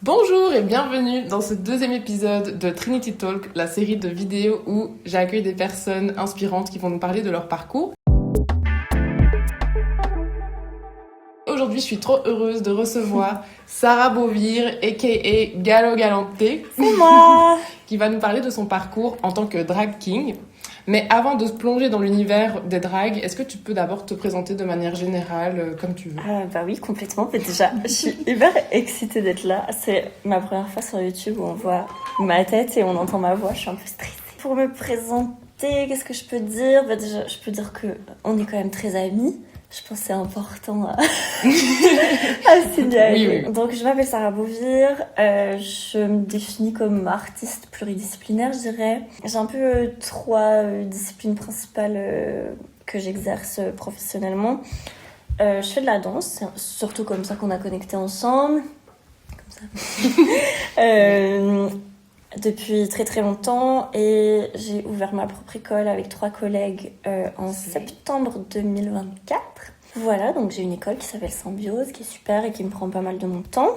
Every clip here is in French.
Bonjour et bienvenue dans ce deuxième épisode de Trinity Talk, la série de vidéos où j'accueille des personnes inspirantes qui vont nous parler de leur parcours. Aujourd'hui, je suis trop heureuse de recevoir Sarah Beauvir, a.k.a. Galo Galanté, C'est moi. qui va nous parler de son parcours en tant que drag king. Mais avant de se plonger dans l'univers des drags, est-ce que tu peux d'abord te présenter de manière générale, comme tu veux? Bah oui, complètement. Mais déjà, je suis hyper excitée d'être là. C'est ma première fois sur YouTube où on voit ma tête et on entend ma voix. Je suis un peu stressée. Pour me présenter, qu'est-ce que je peux dire? Bah déjà, je peux dire qu'on est quand même très amis. Je pense que c'est important à signaler. Oui. Donc, je m'appelle Sarah Beauvir. Je me définis comme artiste pluridisciplinaire, je dirais. J'ai un peu trois disciplines principales que j'exerce professionnellement. Je fais de la danse, c'est surtout comme ça qu'on a connecté ensemble. Comme ça. Depuis très très longtemps, et j'ai ouvert ma propre école avec 3 collègues en septembre 2024. Voilà, donc j'ai une école qui s'appelle Symbiose, qui est super et qui me prend pas mal de mon temps.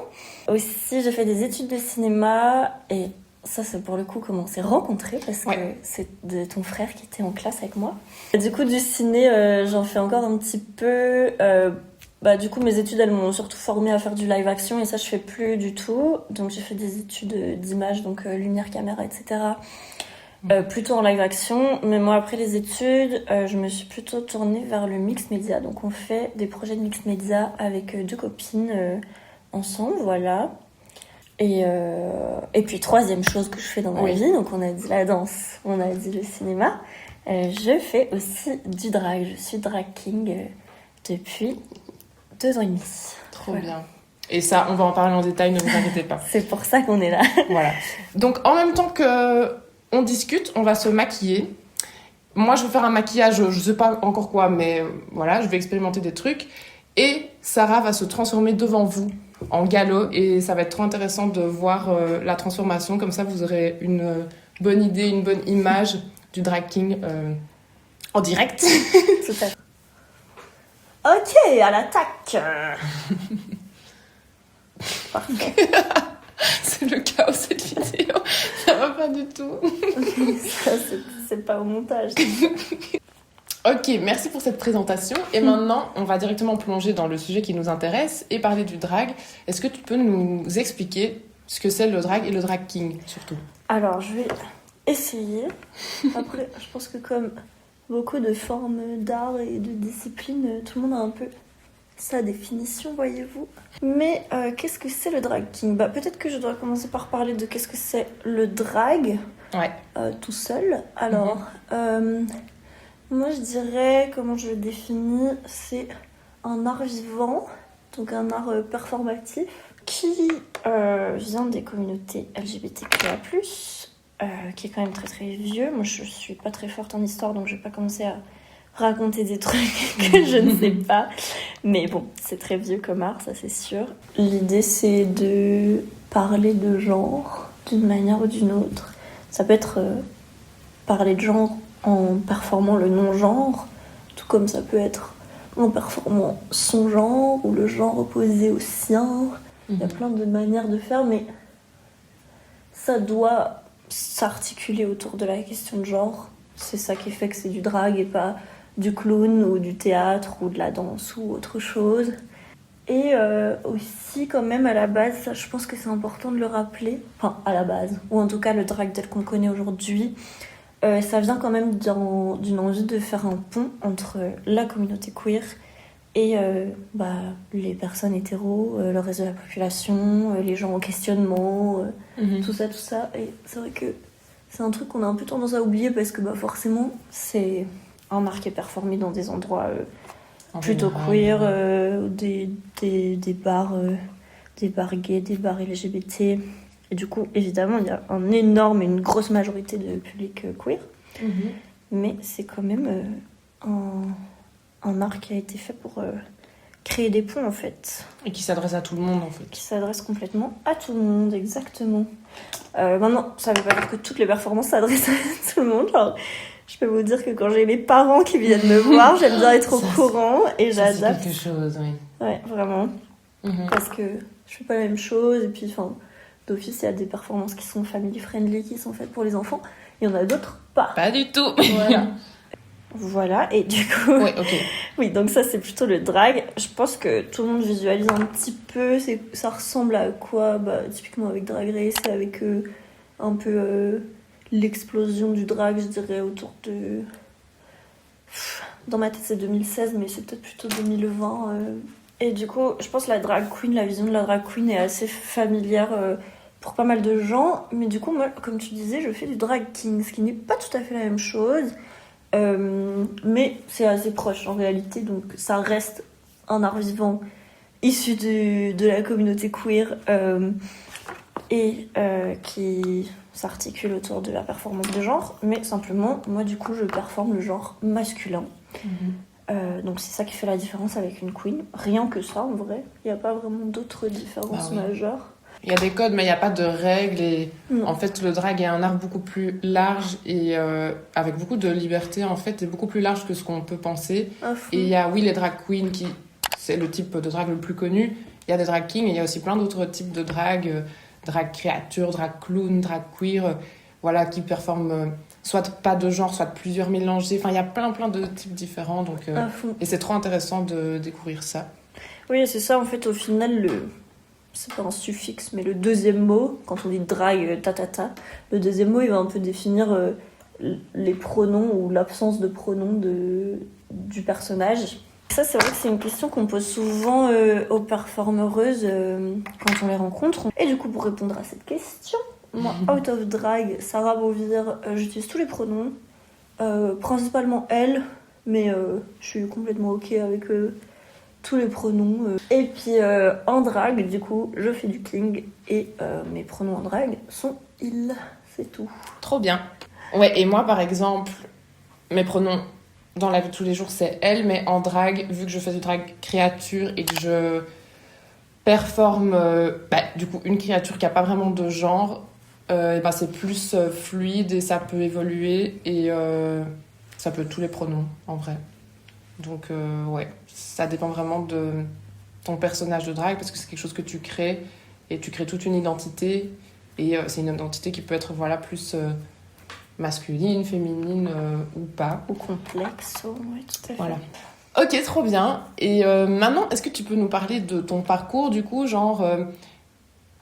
Aussi, j'ai fait des études de cinéma, et ça c'est pour le coup comment on s'est rencontrés, parce que c'est de ton frère qui était en classe avec moi. Et du coup, du ciné, j'en fais encore un petit peu. Du coup, mes études, elles m'ont surtout formée à faire du live action, et ça, je fais plus du tout. Donc, j'ai fait des études d'image, donc lumière, caméra, etc. Plutôt en live action. Mais moi, après les études, je me suis plutôt tournée vers le mix média. Donc, on fait des projets de mix média avec 2 copines ensemble, voilà. Et puis, troisième chose que je fais dans ma vie, donc on a dit la danse, on a dit le cinéma. Je fais aussi du drag. Je suis drag king depuis 2 ans et demi. Trop bien. Et ça, on va en parler en détail, ne vous inquiétez pas. C'est pour ça qu'on est là. Voilà. Donc, en même temps que on discute, on va se maquiller. Moi, je vais faire un maquillage, je sais pas encore quoi, mais voilà, je vais expérimenter des trucs. Et Sarah va se transformer devant vous en Galo, et ça va être trop intéressant de voir la transformation. Comme ça, vous aurez une bonne idée, une bonne image du drag king en direct. Tout à fait. Ok, à l'attaque. Parfait. C'est le chaos cette vidéo. Ça va pas du tout. Ça, c'est pas au montage. Ok, merci pour cette présentation. Et maintenant, on va directement plonger dans le sujet qui nous intéresse et parler du drag. Est-ce que tu peux nous expliquer ce que c'est le drag et le drag king, surtout? Alors, je vais essayer. Après, je pense que comme beaucoup de formes d'art et de disciplines, tout le monde a un peu sa définition, voyez-vous. Mais qu'est-ce que c'est le drag king? Peut-être que je dois commencer par parler de qu'est-ce que c'est le drag, tout seul. Alors, moi je dirais, comment je le définis, c'est un art vivant, donc un art performatif, qui vient des communautés LGBTQIA+, qui est quand même très très vieux. Moi je suis pas très forte en histoire, donc je vais pas commencer à raconter des trucs que je ne sais pas. Mais bon, c'est très vieux comme art, ça c'est sûr. L'idée c'est de parler de genre d'une manière ou d'une autre. Ça peut être parler de genre en performant le non-genre, tout comme ça peut être en performant son genre ou le genre opposé au sien. Il y a plein de manières de faire, mais ça doit s'articuler autour de la question de genre. C'est ça qui fait que c'est du drag et pas du clown ou du théâtre ou de la danse ou autre chose. Et aussi quand même à la base, ça, je pense que c'est important de le rappeler, enfin à la base, ou en tout cas le drag tel qu'on le connaît aujourd'hui, ça vient quand même d'une envie de faire un pont entre la communauté queer et les personnes hétéros, le reste de la population, les gens en questionnement, tout ça. Et c'est vrai que c'est un truc qu'on a un peu tendance à oublier parce que forcément c'est un art qui est performé dans des endroits plutôt queer, des bars gays, des bars LGBT. Et du coup, évidemment, il y a une grosse majorité de public queer. Mais c'est quand même un art qui a été fait pour créer des ponts, en fait. Et qui s'adresse à tout le monde, en fait. Qui s'adresse complètement à tout le monde, exactement. Maintenant, ça veut pas dire que toutes les performances s'adressent à tout le monde. Genre, je peux vous dire que quand j'ai mes parents qui viennent me voir, j'aime bien être au courant et j'adapte. C'est quelque chose, oui. Ouais, vraiment. Parce que je fais pas la même chose et puis, d'office, il y a des performances qui sont family friendly, qui sont faites pour les enfants. Il y en a d'autres pas. Pas du tout. Voilà. Voilà, et du coup... Oui, ok. Oui, donc ça, c'est plutôt le drag. Je pense que tout le monde visualise un petit peu. Ça ressemble à quoi? Typiquement avec Drag Race, avec un peu l'explosion du drag, je dirais, autour de... Dans ma tête, c'est 2016, mais c'est peut-être plutôt 2020. Et du coup, je pense que la vision de la drag queen est assez familière pour pas mal de gens. Mais du coup, moi, comme tu disais, je fais du drag king, ce qui n'est pas tout à fait la même chose. Mais c'est assez proche en réalité, donc ça reste un art vivant issu de la communauté queer et qui s'articule autour de la performance de genre. Mais simplement, moi du coup, je performe le genre masculin. Donc c'est ça qui fait la différence avec une queen. Rien que ça en vrai, il n'y a pas vraiment d'autres différences majeures. Il y a des codes, mais il n'y a pas de règles. Et en fait, le drag est un art beaucoup plus large et avec beaucoup de liberté, en fait, et beaucoup plus large que ce qu'on peut penser. Et il y a, les drag queens, c'est le type de drag le plus connu. Il y a des drag kings et il y a aussi plein d'autres types de drag. Drag créature, drag clown, drag queer, qui performent soit pas de genre, soit plusieurs mélangés. Enfin, il y a plein de types différents. Donc, et c'est trop intéressant de découvrir ça. Oui, c'est ça, en fait, au final, c'est pas un suffixe, mais le deuxième mot, quand on dit drag, le deuxième mot, il va un peu définir les pronoms ou l'absence de pronoms du personnage. Ça, c'est vrai que c'est une question qu'on pose souvent aux performeuses quand on les rencontre. Et du coup, pour répondre à cette question, moi, out of drag, Sarah Beauvire, j'utilise tous les pronoms, principalement elle, mais je suis complètement ok avec tous les pronoms. Et puis en drag, du coup, je fais du king et mes pronoms en drag sont il, c'est tout. Trop bien. Ouais, et moi, par exemple, mes pronoms dans la vie de tous les jours, c'est elle, mais en drag, vu que je fais du drag créature et que je performe du coup une créature qui n'a pas vraiment de genre, c'est plus fluide et ça peut évoluer et ça peut tous les pronoms en vrai. Donc ça dépend vraiment de ton personnage de drag parce que c'est quelque chose que tu crées et tu crées toute une identité et c'est une identité qui peut être plus masculine, féminine ou pas. Ou complexe, oui, tout à fait. Voilà. Ok, trop bien. Et maintenant, est-ce que tu peux nous parler de ton parcours, du coup,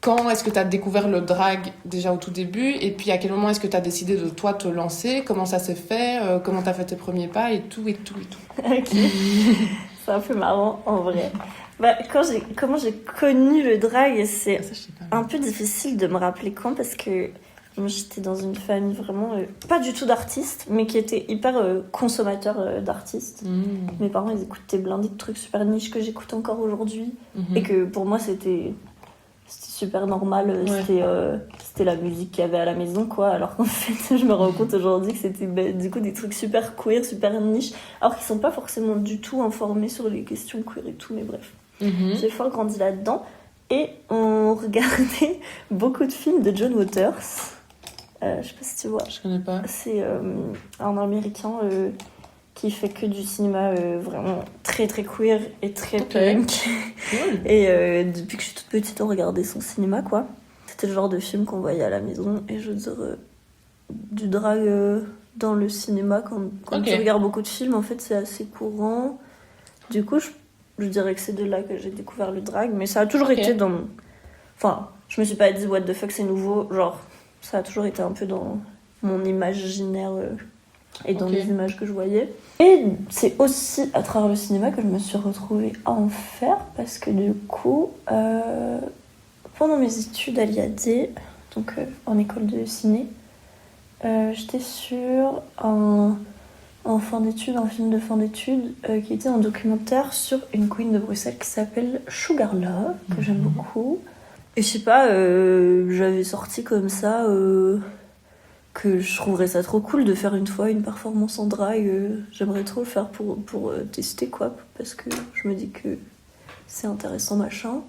quand est-ce que tu as découvert le drag déjà au tout début et puis à quel moment est-ce que tu as décidé de toi te lancer, comment ça s'est fait, comment tu as fait tes premiers pas et tout. Ok, c'est un peu marrant en vrai. Comment j'ai connu le drag, c'est un peu difficile de me rappeler quand parce que moi, j'étais dans une famille vraiment pas du tout d'artistes, mais qui était hyper consommateur d'artistes. Mes parents, ils écoutaient blindés de trucs super niches que j'écoute encore aujourd'hui. Et que pour moi, c'était super normal. C'était la musique qu'il y avait à la maison, quoi. Alors qu'en fait, je me rends compte aujourd'hui que c'était du coup des trucs super queer, super niches. Alors qu'ils sont pas forcément du tout informés sur les questions queer et tout, mais bref. J'ai fort grandi là-dedans. Et on regardait beaucoup de films de John Waters. Je sais pas si tu vois. Je connais pas. C'est un américain qui fait que du cinéma vraiment très très queer et très punk. Cool. Et depuis que je suis toute petite, on regardait son cinéma, quoi. C'était le genre de film qu'on voyait à la maison. Et je veux dire, du drag dans le cinéma, quand tu regardes beaucoup de films, en fait, c'est assez courant. Du coup, je dirais que c'est de là que j'ai découvert le drag. Mais ça a toujours été dans... Enfin, je me suis pas dit, what the fuck, c'est nouveau. Genre... Ça a toujours été un peu dans mon imaginaire et dans les images que je voyais. Et c'est aussi à travers le cinéma que je me suis retrouvée à en faire parce que du coup, pendant mes études à l'IAD, donc en école de ciné, j'étais sur un film de fin d'études qui était un documentaire sur une queen de Bruxelles qui s'appelle Sugar Love, que j'aime beaucoup. Et je sais pas, j'avais sorti comme ça que je trouverais ça trop cool de faire une fois une performance en drag. J'aimerais trop le faire pour tester, quoi, parce que je me dis que c'est intéressant, machin.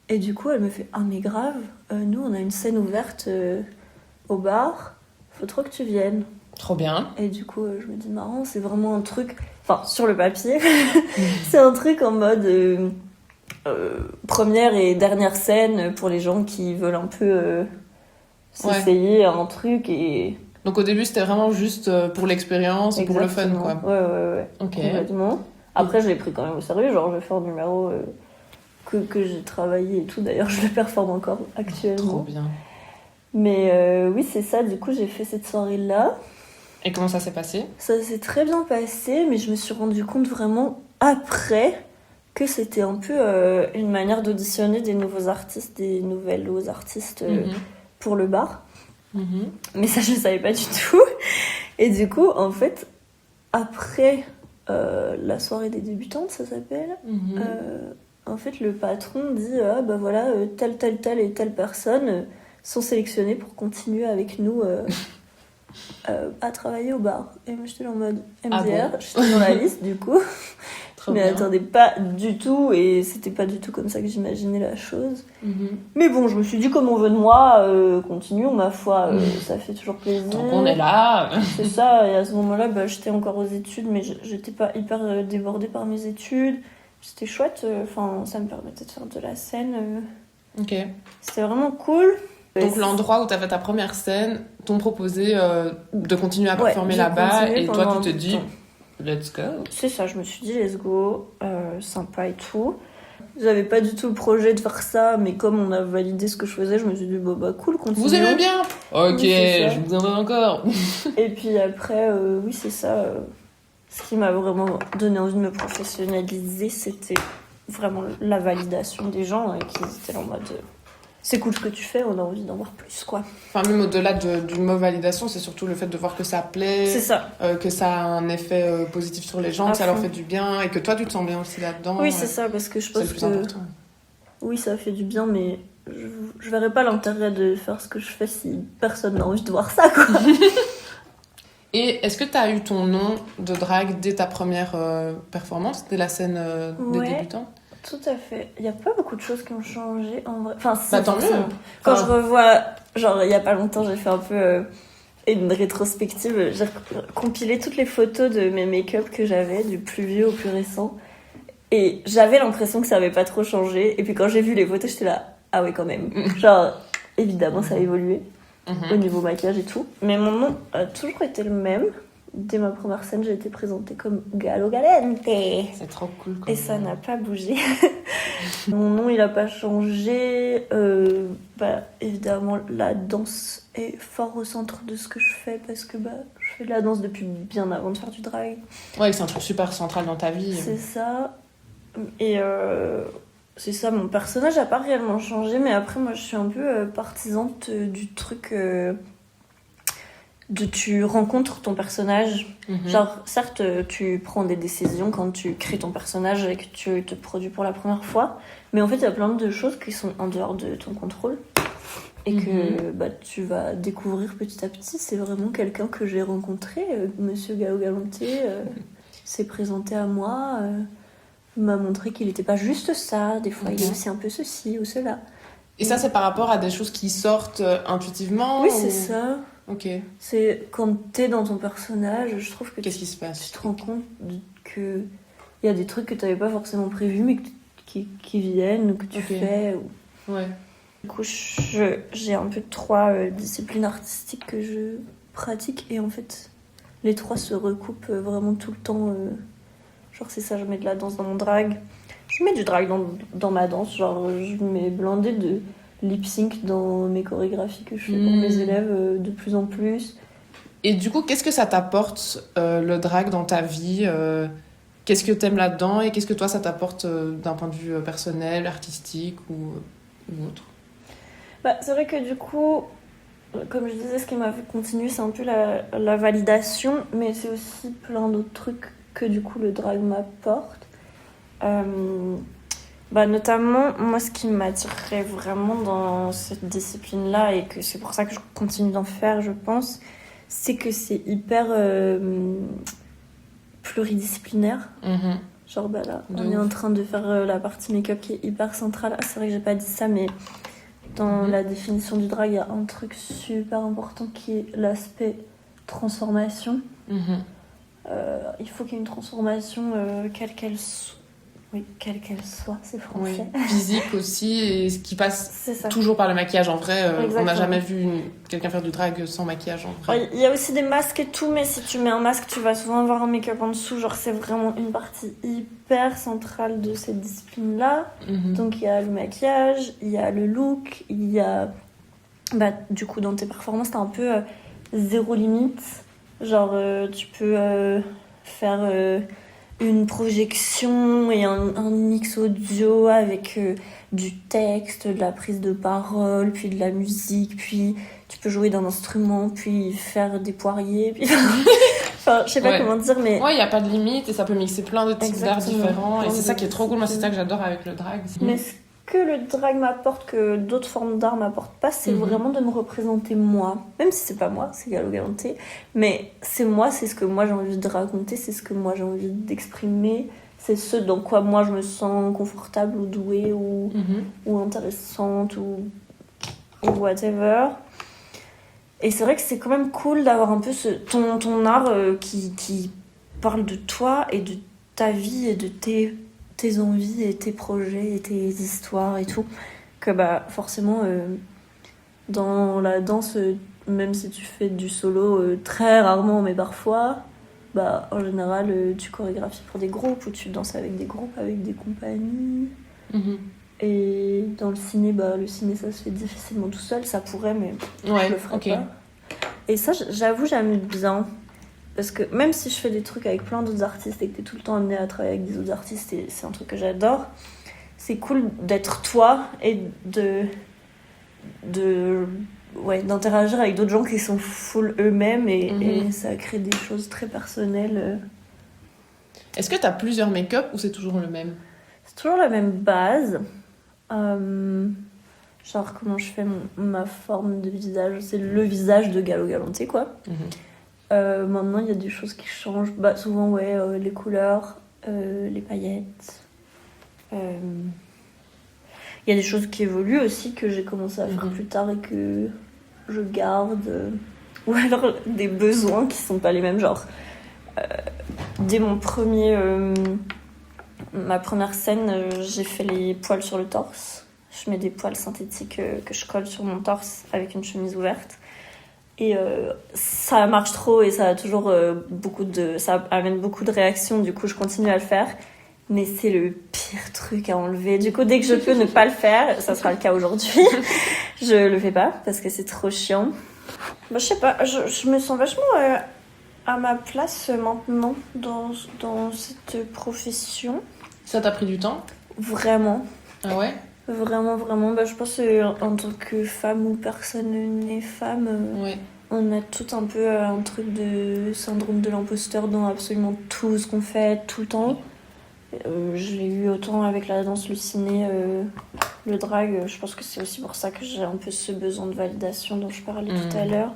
Et du coup, elle me fait « Ah mais grave, nous on a une scène ouverte au bar, faut trop que tu viennes. » Trop bien. Et du coup, je me dis « Marrant, c'est vraiment un truc... » Enfin, sur le papier, c'est un truc en mode... première et dernière scène pour les gens qui veulent un peu s'essayer à un truc. Et... Donc au début, c'était vraiment juste pour l'expérience, pour le fun, quoi. Ouais. Ok. Complètement. Après, je l'ai pris quand même au sérieux. Genre, je vais faire un numéro que j'ai travaillé et tout. D'ailleurs, je le performe encore actuellement. Trop bien. Mais oui, c'est ça. Du coup, j'ai fait cette soirée-là. Et comment ça s'est passé ? Ça s'est très bien passé, mais je me suis rendu compte vraiment après que c'était un peu une manière d'auditionner des nouveaux artistes, des nouvelles artistes pour le bar. Mais ça, je ne savais pas du tout. Et du coup, en fait, après la soirée des débutantes, ça s'appelle, en fait, le patron dit ah bah voilà, telle et telle personne sont sélectionnées pour continuer avec nous à travailler au bar. Et moi, j'étais en mode MDR, j'étais dans la liste du coup. Je m'y attendais pas du tout et c'était pas du tout comme ça que j'imaginais la chose. Mais bon, je me suis dit, comme on veut de moi, continuons, ma foi, ça fait toujours plaisir. Tant qu'on est là. C'est ça, et à ce moment-là, j'étais encore aux études, mais j'étais pas hyper débordée par mes études. C'était chouette, ça me permettait de faire de la scène. Ok. C'était vraiment cool. Donc l'endroit où tu avais ta première scène, t'ont proposé de continuer à performer là-bas et toi tu te dis let's go. C'est ça, je me suis dit let's go, sympa et tout. J'avais pas du tout le projet de faire ça, mais comme on a validé ce que je faisais, je me suis dit cool, continuons. Vous aimez bien ? Ok, oui, je vous en donne encore. Et puis après, oui c'est ça, ce qui m'a vraiment donné envie de me professionnaliser, c'était vraiment la validation des gens et qui étaient en mode... c'est cool ce que tu fais, on a envie d'en voir plus, quoi. Enfin, même au-delà du mot validation, c'est surtout le fait de voir que ça plaît. C'est ça. Que ça a un effet positif sur les gens, que ça leur fait du bien et que toi, tu te sens bien aussi là-dedans. Oui, c'est ça, parce que je pense que... c'est le plus important. Oui, ça fait du bien, mais je verrais pas l'intérêt de faire ce que je fais si personne n'a envie de voir ça, quoi. Et est-ce que tu as eu ton nom de drague dès ta première performance, dès la scène des débutants ? Tout à fait. Il n'y a pas beaucoup de choses qui ont changé en vrai. Enfin, si, tant mieux. Quand je revois, genre il y a pas longtemps, j'ai fait un peu une rétrospective. J'ai compilé toutes les photos de mes make-up que j'avais, du plus vieux au plus récent. Et j'avais l'impression que ça avait pas trop changé. Et puis quand j'ai vu les photos, j'étais là, ah oui, quand même. Genre, évidemment, ça a évolué au niveau maquillage et tout. Mais mon nom a toujours été le même. Dès ma première scène, j'ai été présentée comme Galo Galente. C'est trop cool. Et ça n'a pas bougé. Mon nom, il n'a pas changé. Évidemment, la danse est fort au centre de ce que je fais parce que je fais de la danse depuis bien avant de faire du drag. Ouais, c'est un truc super central dans ta vie. C'est ça. Et c'est ça, mon personnage n'a pas réellement changé, mais après, moi, je suis un peu partisante du truc... tu rencontres ton personnage. Genre, certes, tu prends des décisions quand tu crées ton personnage et que tu te produis pour la première fois, mais en fait, il y a plein de choses qui sont en dehors de ton contrôle et que tu vas découvrir petit à petit. C'est vraiment quelqu'un que j'ai rencontré, Monsieur Galo Galante, s'est présenté à moi, m'a montré qu'il n'était pas juste ça, des fois il est aussi un peu ceci ou cela. Et ça, c'est par rapport à des choses qui sortent intuitivement ? Oui, c'est ça. Ok. C'est quand t'es dans ton personnage, je trouve que qu'est-ce qui se passe ? Tu te rends compte que il y a des trucs que t'avais pas forcément prévus, mais qui viennent ou que tu fais. Ouais. Du coup, j'ai un peu 3 disciplines artistiques que je pratique et en fait, les 3 se recoupent vraiment tout le temps. Genre, c'est ça, je mets de la danse dans mon drag. Je mets du drag dans ma danse, genre je mets blindé de lip-sync dans mes chorégraphies que je fais pour mes élèves de plus en plus. Et du coup, qu'est-ce que ça t'apporte, le drag, dans ta vie ? Qu'est-ce que t'aimes là-dedans ? Et qu'est-ce que toi, ça t'apporte d'un point de vue personnel, artistique ou autre ? C'est vrai que du coup, comme je disais, ce qui m'a fait continuer, c'est un peu la validation, mais c'est aussi plein d'autres trucs que du coup le drag m'apporte. Notamment, moi, ce qui m'attirerait vraiment dans cette discipline-là, et que c'est pour ça que je continue d'en faire, je pense, c'est que c'est hyper pluridisciplinaire. Genre, là, on est en train de faire la partie make-up qui est hyper centrale. Ah, c'est vrai que j'ai pas dit ça, mais dans la définition du drag, il y a un truc super important qui est l'aspect transformation. Il faut qu'il y ait une transformation, Oui, quelle qu'elle soit, c'est Oui, français. physique aussi, et ce qui passe C'est ça. toujours par le maquillage. En vrai, on Exactement. n'a jamais vu quelqu'un faire du drag sans maquillage, en vrai. Il y a aussi des masques et tout, mais si tu mets un masque, tu vas souvent avoir un make-up en dessous. Genre, c'est vraiment une partie hyper centrale de cette discipline-là. Mhm. Donc, il y a le maquillage, il y a le look, il y a... Bah, du coup, dans tes performances, t'as un peu zéro limite. Genre, tu peux faire une projection et un mix audio avec du texte, de la prise de parole, puis de la musique, puis tu peux jouer d'un instrument, puis faire des poiriers, puis... Enfin, je sais pas Ouais. comment dire, mais... Ouais, il n'y a pas de limite et ça peut mixer plein de types d'arts Exactement. différents. Et Plein c'est de ça qui est trop cool. Moi, c'est ça disciplines. que j'adore avec le drag. Mais ce que le drag m'apporte, que d'autres formes d'art m'apportent pas, c'est Mhm. vraiment de me représenter moi. Même si c'est pas moi, c'est Gallo Galanté. Mais c'est moi, c'est ce que moi j'ai envie de raconter, c'est ce que moi j'ai envie d'exprimer. C'est ce dans quoi moi je me sens confortable ou douée ou intéressante ou whatever. Et c'est vrai que c'est quand même cool d'avoir un peu ton art qui parle de toi et de ta vie et de tes envies et tes projets et tes histoires et tout. Que bah forcément, dans la danse, même si tu fais du solo très rarement, mais parfois, bah en général, tu chorégraphies pour des groupes ou tu danses avec des groupes, avec des compagnies. Mhm. Et dans le ciné, bah le ciné ça se fait difficilement tout seul, ça pourrait, mais Ouais, je le ferai ok. pas. Et ça, j'avoue, j'aime bien. Parce que même si je fais des trucs avec plein d'autres artistes et que t'es tout le temps amené à travailler avec des autres artistes, et c'est un truc que j'adore, c'est cool d'être toi et d'interagir avec d'autres gens qui sont full eux-mêmes et ça crée des choses très personnelles. Est-ce que tu as plusieurs make-up ou c'est toujours le même? C'est toujours la même base. Genre comment je fais ma forme de visage, c'est le visage de Gallo Galanté quoi. Maintenant il y a des choses qui changent, bah, souvent les couleurs, les paillettes. Il y a des choses qui évoluent aussi que j'ai commencé à faire plus tard et que je garde. Ou alors des besoins qui sont pas les mêmes, genre dès ma première scène, j'ai fait les poils sur le torse. Je mets des poils synthétiques que je colle sur mon torse avec une chemise ouverte. Et ça marche trop et ça a toujours ça amène beaucoup de réactions. Du coup, je continue à le faire. Mais c'est le pire truc à enlever. Du coup, dès que je peux ne pas le faire, ça sera le cas aujourd'hui, je le fais pas parce que c'est trop chiant. Bah, je sais pas, je me sens vachement à ma place maintenant dans cette profession. Ça t'a pris du temps? Vraiment. Ah ouais? Vraiment. Bah, je pense en tant que femme ou personne née femme, Ouais. on a tout un peu un truc de syndrome de l'imposteur dans absolument tout ce qu'on fait, tout le temps. Je l'ai eu autant avec la danse, le ciné, le drag. Je pense que c'est aussi pour ça que j'ai un peu ce besoin de validation dont je parlais tout à l'heure.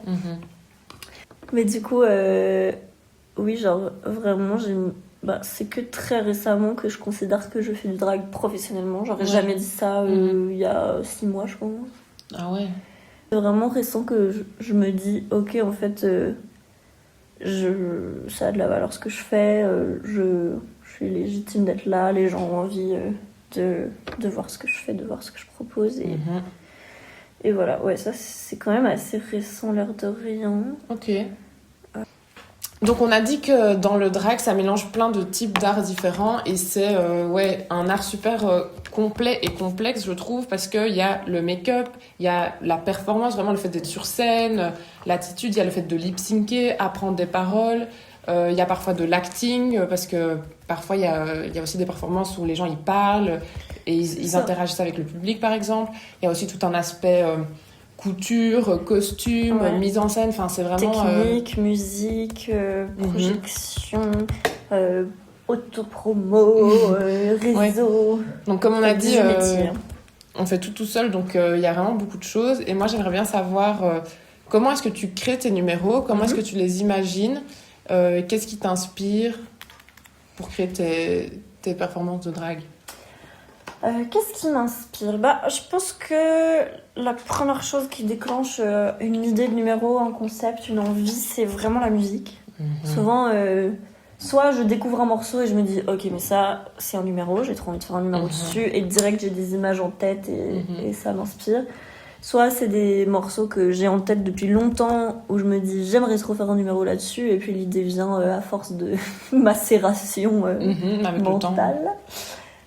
Mais du coup, oui, genre vraiment, c'est que très récemment que je considère que je fais du drag professionnellement. J'aurais jamais dit ça il y a 6 mois, je pense. Ah ouais? C'est vraiment récent que je me dis, ok, en fait, ça a de la valeur ce que je fais, je suis légitime d'être là, les gens ont envie de voir ce que je fais, de voir ce que je propose. Et voilà, ouais, ça c'est quand même assez récent, l'air de rien. Ok. Donc on a dit que dans le drag, ça mélange plein de types d'arts différents et c'est un art super complet et complexe, je trouve, parce qu'il y a le make-up, il y a la performance, vraiment le fait d'être sur scène, l'attitude, il y a le fait de lip-syncer, apprendre des paroles, il y a parfois de l'acting, parce que parfois il y a aussi des performances où les gens ils parlent et ils interagissent avec le public, par exemple. Il y a aussi tout un aspect... couture, costume, mise en scène, enfin c'est vraiment... Technique, musique, projection, autopromo, réseau... Donc comme on a dit, on fait tout seul, donc il y a vraiment beaucoup de choses. Et moi j'aimerais bien savoir comment est-ce que tu crées tes numéros, comment est-ce que tu les imagines, qu'est-ce qui t'inspire pour créer tes performances de drague? Qu'est-ce qui m'inspire? Je pense que la première chose qui déclenche une idée de numéro, un concept, une envie, c'est vraiment la musique. Souvent, Soit je découvre un morceau et je me dis ok mais ça c'est un numéro, j'ai trop envie de faire un numéro dessus et direct j'ai des images en tête et ça m'inspire. Soit c'est des morceaux que j'ai en tête depuis longtemps où je me dis j'aimerais trop faire un numéro là-dessus et puis l'idée vient à force de macération mentale.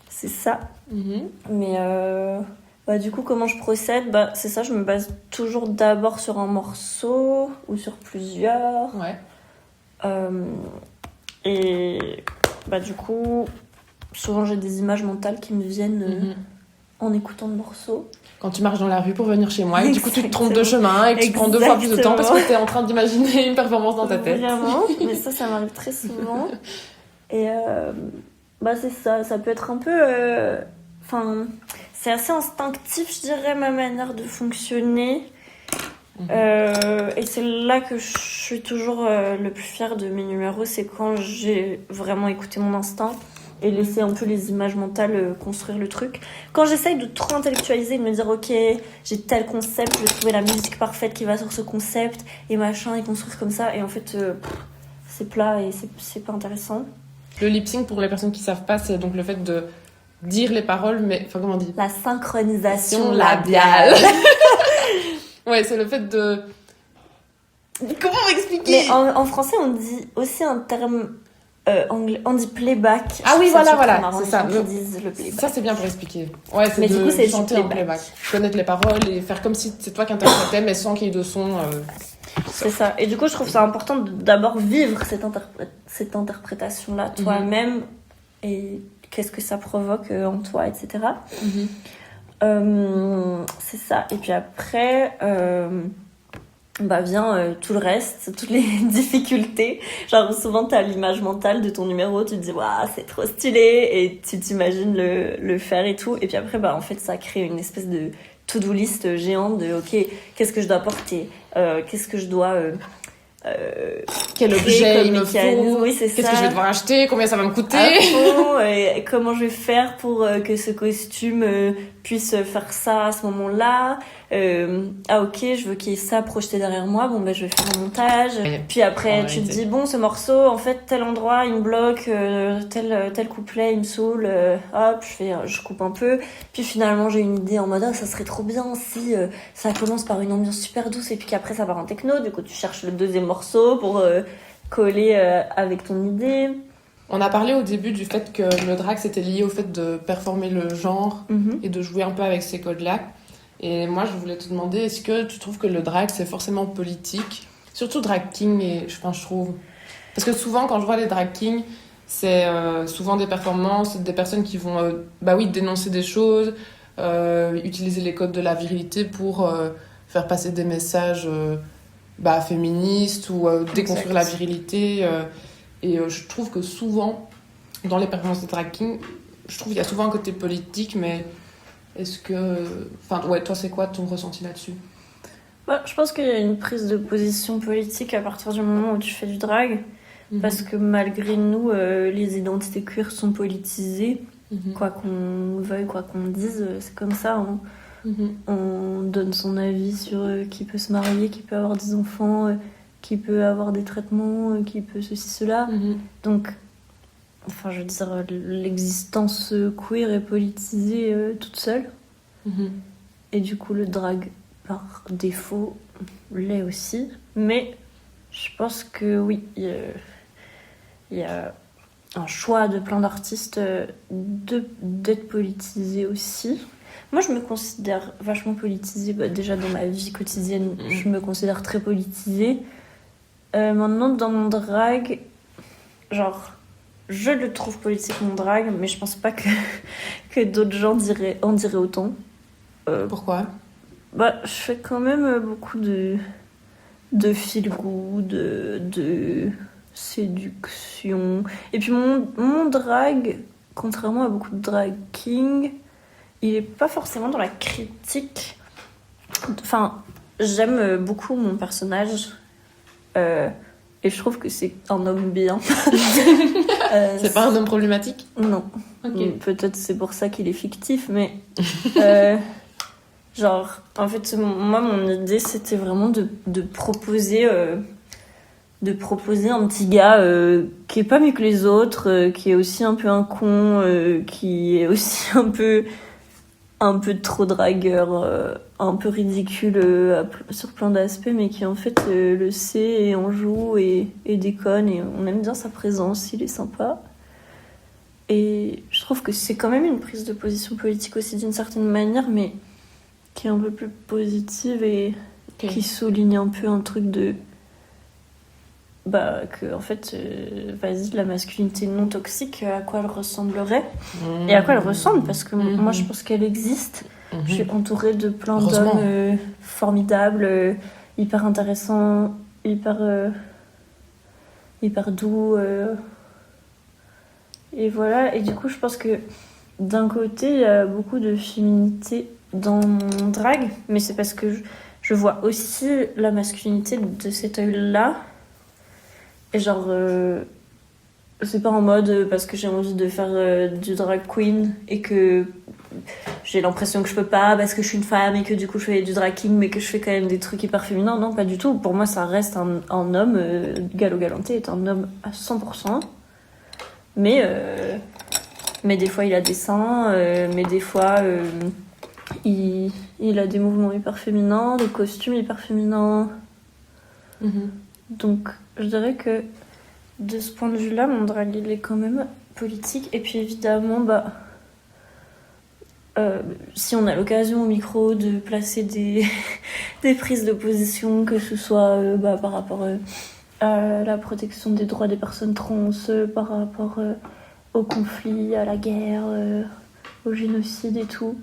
C'est ça. Mais bah, du coup comment je procède, bah, c'est ça, je me base toujours d'abord sur un morceau ou sur plusieurs. Et bah, du coup souvent j'ai des images mentales qui me viennent en écoutant le morceau. Quand tu marches dans la rue pour venir chez moi et du coup tu te trompes de chemin et que tu prends 2 fois plus de temps parce que t'es en train d'imaginer une performance dans ta tête. Vraiment, mais ça m'arrive très souvent. Et bah c'est ça peut être un peu... Enfin, c'est assez instinctif, je dirais, ma manière de fonctionner. Et c'est là que je suis toujours le plus fière de mes numéros, c'est quand j'ai vraiment écouté mon instinct et laissé un peu les images mentales construire le truc. Quand j'essaye de trop intellectualiser, de me dire ok, j'ai tel concept, je vais trouver la musique parfaite qui va sur ce concept et machin et construire comme ça, et en fait c'est plat et c'est pas intéressant. Le lip sync, pour les personnes qui savent pas, c'est donc le fait de dire les paroles, mais enfin comment on dit, la synchronisation labiale. Ouais, c'est le fait de... Comment m'expliquer? Mais en français, on dit aussi un terme anglais, on dit playback. Ah oui, voilà, c'est ça. Disent le playback. Ça, c'est bien pour expliquer. Ouais, c'est mais de du coup, c'est chanter en playback. Connaître les paroles et faire comme si c'est toi qui interprétais, mais sans qu'il y ait de son. C'est ça. Et du coup, je trouve ça important de d'abord vivre cette interprétation-là toi-même et qu'est-ce que ça provoque en toi, etc. C'est ça. Et puis après, bah vient tout le reste, toutes les difficultés. Genre souvent t'as l'image mentale de ton numéro, tu te dis waouh c'est trop stylé et tu t'imagines le faire et tout. Et puis après bah en fait ça crée une espèce de to-do list géante de ok qu'est-ce que je dois porter, qu'est-ce que je dois quel objet il me faut, oui, qu'est-ce que je vais devoir acheter, combien ça va me coûter, et comment je vais faire pour que ce costume puisse faire ça à ce moment-là. Ah ok, je veux qu'il y ait ça projeté derrière moi, bon ben je vais faire un montage. Puis après tu te dis bon ce morceau en fait tel endroit il me bloque, tel couplet il me saoule, hop je coupe un peu. Puis finalement j'ai une idée en mode ça serait trop bien si ça commence par une ambiance super douce et puis qu'après ça part en techno, du coup tu cherches le deuxième morceau pour coller avec ton idée. On a parlé au début du fait que le drag c'était lié au fait de performer le genre et de jouer un peu avec ces codes-là. Et moi je voulais te demander, est-ce que tu trouves que le drag c'est forcément politique? Surtout drag king, et je trouve. Parce que souvent quand je vois les drag kings, c'est souvent des performances, des personnes qui vont dénoncer des choses, utiliser les codes de la virilité pour faire passer des messages féministes ou déconstruire la virilité. Et je trouve que souvent, dans les performances de drag king, je trouve qu'il y a souvent un côté politique, mais est-ce que... Enfin, ouais, toi, c'est quoi ton ressenti là-dessus? Je pense qu'il y a une prise de position politique à partir du moment où tu fais du drag, parce que malgré nous, les identités queer sont politisées, quoi qu'on veuille, quoi qu'on dise, c'est comme ça, hein. On donne son avis sur qui peut se marier, qui peut avoir des enfants... qui peut avoir des traitements, qui peut ceci, cela. Donc, enfin, je veux dire, l'existence queer est politisée toute seule. Et du coup, le drag, par défaut, l'est aussi. Mais je pense que oui, il y a un choix de plein d'artistes d'être politisé aussi. Moi, je me considère vachement politisée. Déjà, dans ma vie quotidienne, je me considère très politisée. Maintenant, dans mon drag, genre, je le trouve politique, mon drag, mais je pense pas que d'autres gens en diraient autant. Pourquoi? Je fais quand même beaucoup de feel good, de séduction. Et puis mon drag, contrairement à beaucoup de drag kings, il est pas forcément dans la critique. Enfin, j'aime beaucoup mon personnage. Et je trouve que c'est un homme bien. C'est pas un homme problématique? Non. Okay. Peut-être c'est pour ça qu'il est fictif, mais... genre, en fait, moi, mon idée, c'était vraiment de proposer de proposer un petit gars qui est pas mieux que les autres, qui est aussi un peu un con, qui est aussi un peu trop dragueur, un peu ridicule sur plein d'aspects, mais qui en fait le sait et en joue et déconne, et on aime bien sa présence, il est sympa. Et je trouve que c'est quand même une prise de position politique aussi d'une certaine manière, mais qui est un peu plus positive et qui souligne un peu un truc de... que en fait, vas-y, la masculinité non toxique, à quoi elle ressemblerait et à quoi elle ressemble, parce que moi je pense qu'elle existe. Je suis entourée de plein d'hommes formidables, hyper intéressants, hyper doux, et voilà. Et du coup je pense que d'un côté il y a beaucoup de féminité dans mon drag, mais c'est parce que je vois aussi la masculinité de cet œil-là. Et genre, c'est pas en mode parce que j'ai envie de faire du drag queen et que j'ai l'impression que je peux pas parce que je suis une femme et que du coup je fais du drag king mais que je fais quand même des trucs hyper féminins. Non, pas du tout. Pour moi, ça reste un homme. Gallo Galanté est un homme à 100%. Mais des fois, il a des seins. Mais des fois, il a des mouvements hyper féminins, des costumes hyper féminins. Donc, je dirais que de ce point de vue-là, mon drag, il est quand même politique. Et puis évidemment, si on a l'occasion au micro de placer des prises de position, que ce soit par rapport à la protection des droits des personnes trans, par rapport au conflit, à la guerre, au génocide et tout,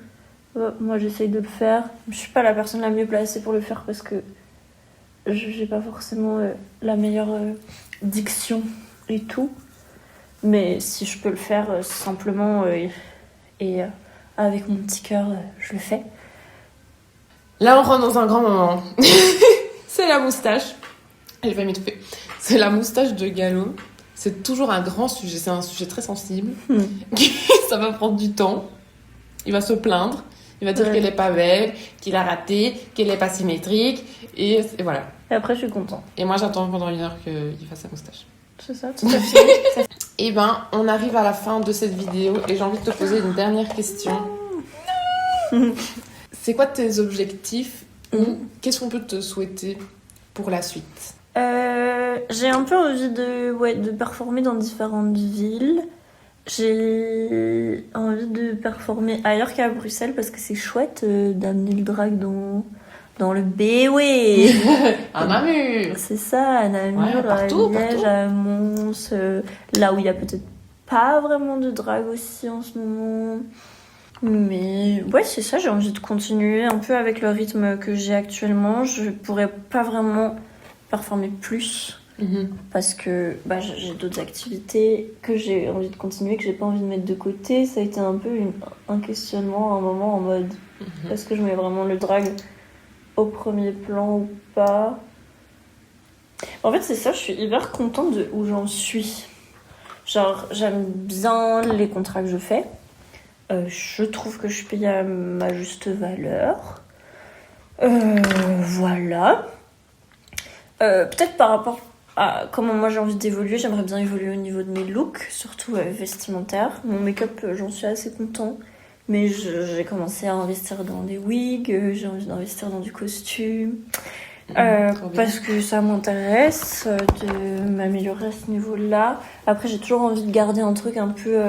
moi j'essaye de le faire. Je suis pas la personne la mieux placée pour le faire parce que j'ai pas forcément la meilleure diction et tout, mais si je peux le faire simplement et avec mon petit cœur, je le fais. Là, on rentre dans un grand moment. C'est la moustache. J'ai failli m'étouffer. C'est la moustache de Gallo. C'est toujours un grand sujet. C'est un sujet très sensible. Ça va prendre du temps. Il va se plaindre. Il va dire qu'elle est pas belle, qu'il a raté, qu'elle est pas symétrique. Et voilà. Et après, je suis contente. Et moi, j'attends pendant 1 heure qu'il fasse sa moustache. C'est ça, tout à fait. Et on arrive à la fin de cette vidéo et j'ai envie de te poser une dernière question. C'est quoi tes objectifs ou qu'est-ce qu'on peut te souhaiter pour la suite? J'ai un peu envie de performer dans différentes villes. J'ai envie de performer ailleurs qu'à Bruxelles parce que c'est chouette d'amener le drag dans le B-Way. À Namur. C'est ça, à Namur, partout, à Liège, à Mons, là où il y a peut-être pas vraiment de drag aussi en ce moment. Mais ouais, c'est ça, j'ai envie de continuer un peu avec le rythme que j'ai actuellement. Je pourrais pas vraiment performer plus parce que j'ai d'autres activités que j'ai envie de continuer, que j'ai pas envie de mettre de côté. Ça a été un peu un questionnement à un moment en mode est-ce que je mets vraiment le drag au premier plan ou pas. En fait, c'est ça, je suis hyper contente de où j'en suis. Genre, j'aime bien les contrats que je fais. Je trouve que je suis payée à ma juste valeur. Voilà. Peut-être par rapport à comment moi j'ai envie d'évoluer, j'aimerais bien évoluer au niveau de mes looks, surtout vestimentaires. Mon make-up, j'en suis assez content. Mais j'ai commencé à investir dans des wigs, j'ai envie d'investir dans du costume. Parce que ça m'intéresse de m'améliorer à ce niveau-là. Après, j'ai toujours envie de garder un truc un peu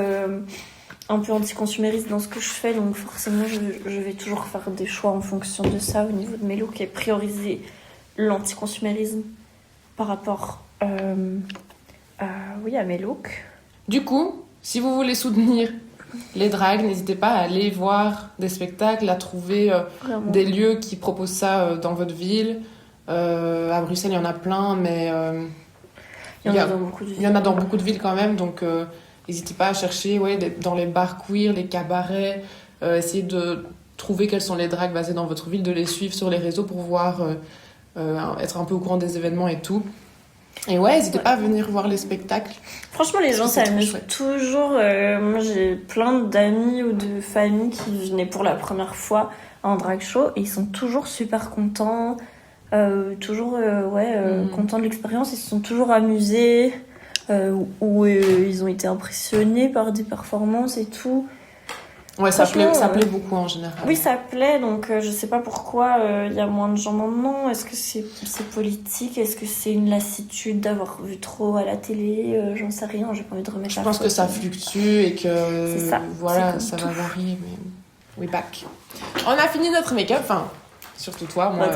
anti-consumériste dans ce que je fais, donc forcément je vais toujours faire des choix en fonction de ça au niveau de mes looks et prioriser l'anti-consumérisme par rapport à mes looks. Du coup, si vous voulez soutenir les drags, n'hésitez pas à aller voir des spectacles, à trouver des lieux qui proposent ça dans votre ville. À Bruxelles, il y en a plein, mais il y en a dans beaucoup de villes quand même, donc n'hésitez pas à chercher dans les bars queer, les cabarets, essayer de trouver quels sont les drags basés dans votre ville, de les suivre sur les réseaux pour voir, être un peu au courant des événements et tout. Et n'hésitez pas à venir voir les spectacles. Franchement, les gens s'amusent toujours. Moi, j'ai plein d'amis ou de familles qui venaient pour la première fois à un drag show et ils sont toujours super contents. Toujours contents de l'expérience, ils se sont toujours amusés, ou ils ont été impressionnés par des performances et tout. Ouais, ça plaît beaucoup en général. Oui, ça plaît, donc je sais pas pourquoi il y a moins de gens maintenant. Est-ce que c'est politique? Est-ce que c'est une lassitude d'avoir vu trop à la télé? J'en sais rien, j'ai pas envie de remettre la faute. Je pense que ça fluctue et que c'est ça. Voilà, ça va varier, mais we back. On a fini notre make-up, enfin, surtout toi, moi,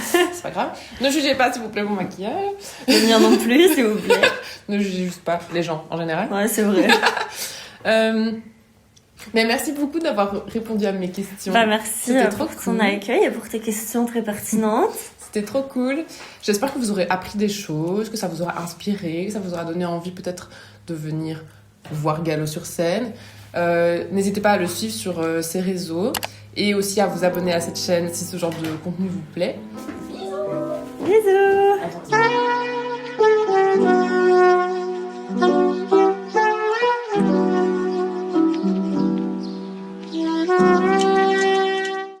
c'est pas grave. Ne jugez pas, s'il vous plaît, mon maquillage. Le mien non plus, s'il vous plaît. Ne jugez juste pas les gens, en général. Ouais, c'est vrai. Mais merci beaucoup d'avoir répondu à mes questions. Merci pour ton accueil et pour tes questions très pertinentes. C'était trop cool. J'espère que vous aurez appris des choses, que ça vous aura inspiré, que ça vous aura donné envie peut-être de venir voir Gallo sur scène. N'hésitez pas à le suivre sur ses réseaux et aussi à vous abonner à cette chaîne si ce genre de contenu vous plaît. Bisous.